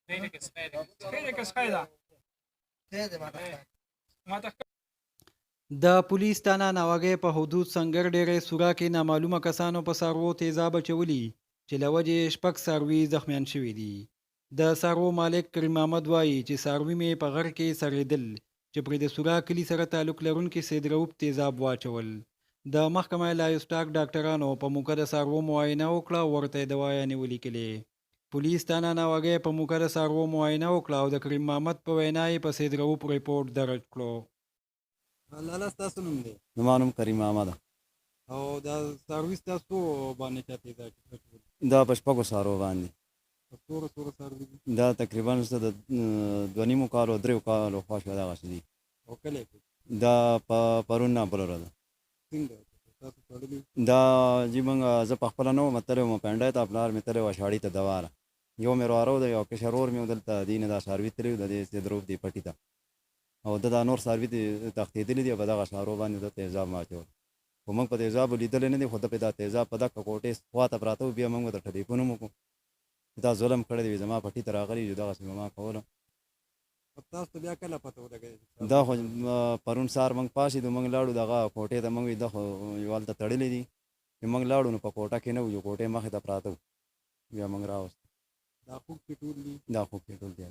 د پولیس تانه ناوګۍ په حدود سنگر ډیرې سوره کې نامعلومه کسانو په څاروو تیزاب اچولي چې له وجې شپږ څاروي زخمیان شوي دي. د څاروو مالک کریم محمد وایي چې څاروي مې په غر کې سړېدل چې پرې د سوره کلي سره تعلق لرونکي سیدروب تیزاب واچول. د محکمه لایوسټاک ډاکټرانو په موقع د څاروو معاینه وکړه او ورته یې دوايانې ولیکلې. پولیس تانه ناوګۍ په موقع د څاروو معاینه وکړه او د کریم محمد په وینا یې په سیدروب ریپورټ درج کړو. لاله ستاسو نوم دی؟ زما نوم کریم محمد ده. او دا څاروي ستاسو باندې چا تیزاب اچولي؟ دا په شپږو څاروو باندې. په څومره څاروي دي؟ دا تقریبا د 2.5 کالو 3 کالو خوا شوه دغسې دي. او کله یې؟ دا په پرون نه بله ورځ ده. څنګه تاسو تړلي؟ دا جی موږ زه په خپله نه وم تللی وم پنډۍ ته، پلار مې تللی وه شاړي ته دواره. یو مې وراره و د یو کشر ورور مې و دلته دې نه دا څاروي تللي و د دې سیدروب دې پټي ته، او ده دا نور څاروي تښتېدلي دي او په دغه څاروو باندې ده تیزاب واچول. خو موږ په تیزابو لیدلی نه دي، خو ده پې دا تیزاب په دغه کوټې خوا ته پراته وو. بیا موږ ورته ټلیفون هم وکړو چې دا ظلم کړی دی، زما پټي ته راغلي دي، دغسې به ما کوله. تاسو ته بیا کله پته ولګېده؟ دا خو پرون سهار موږ پاڅېدو، موږ لاړو دغه کوټې ته، موږ دا خو یو هلته تړلي دي چې موږ لاړو نو په کوټه کې نه وو، یو کوټې مخې ته پراته وو. بیا موږ راوستو. دا خوب کې ټول دي؟ دا خوب کې ټول دي.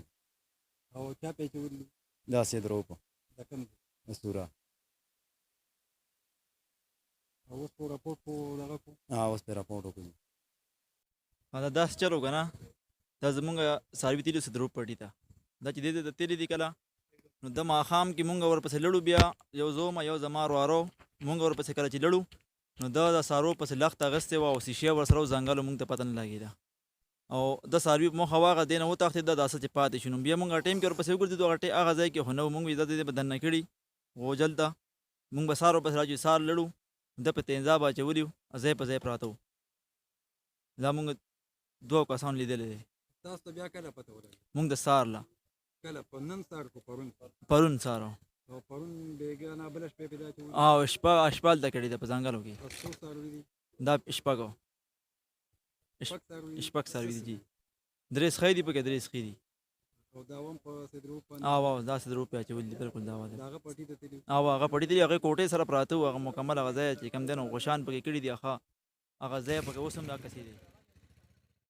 او چا پې اچولي دي؟ دا سیدروب د کوم ځای؟ د سوره. او اوس په راپورټ خو دغه کړو؟ اوس پې راپورټ وکړو. دا داسې چل وکړه نه، دا زمونږ څاروي تللي سیدروب پټي ته، دا چې دې ته تللي دي کله، نو د ماښام کې مونږ ورپسې لړو. بیا یو زوم یو زما وراره مونږ ورپسې کله چې لړو نو دا د څاروو پسې لښته اغوستې وه او شیشې ورسره و ځنګل، مونږ ته پته نه لګېده. او د څاروي موخه واغه دې نه وتښتېده، دا څه چې پاتې شو. نو بیا مونږ هغه ټایم کې ورپسې وګرځېدو، هغه ځای کې خو نه و، مونږ دا دې به دننه کړي غوجل ته. مونږ به سهار ورپسې راځو، سهار لړو، ده په تیزاب اچولي وو، ځای په ځای پراته وو. دا مونږ 2 کسان لیدلی دی. تاسو ته بیا کله پته ولګېده؟ مونږ د سهار له کله په نن سهار کو پرون سهار او پرون بېګا نه بله شپې پې دا اچولي؟ او شپه هلته کړې ده په ځنګلو کې. څو څاروي دي؟ دا شپږ څاروي دي جي. 3 سخی دي پکې، 3 سخي دي. او دا هم په سیدروب باندې؟ او دا سیدروب پې اچولي دي، بلکل دا ده. د هغه پټي ته تللي؟ او هغه پټي ته هغې کوټې سره پراته وو، هغه مکمل هغه ځای چې کوم دی نو غوشان پکې کړي دي، هغه ځای پکې اوس هم دا کسې دی.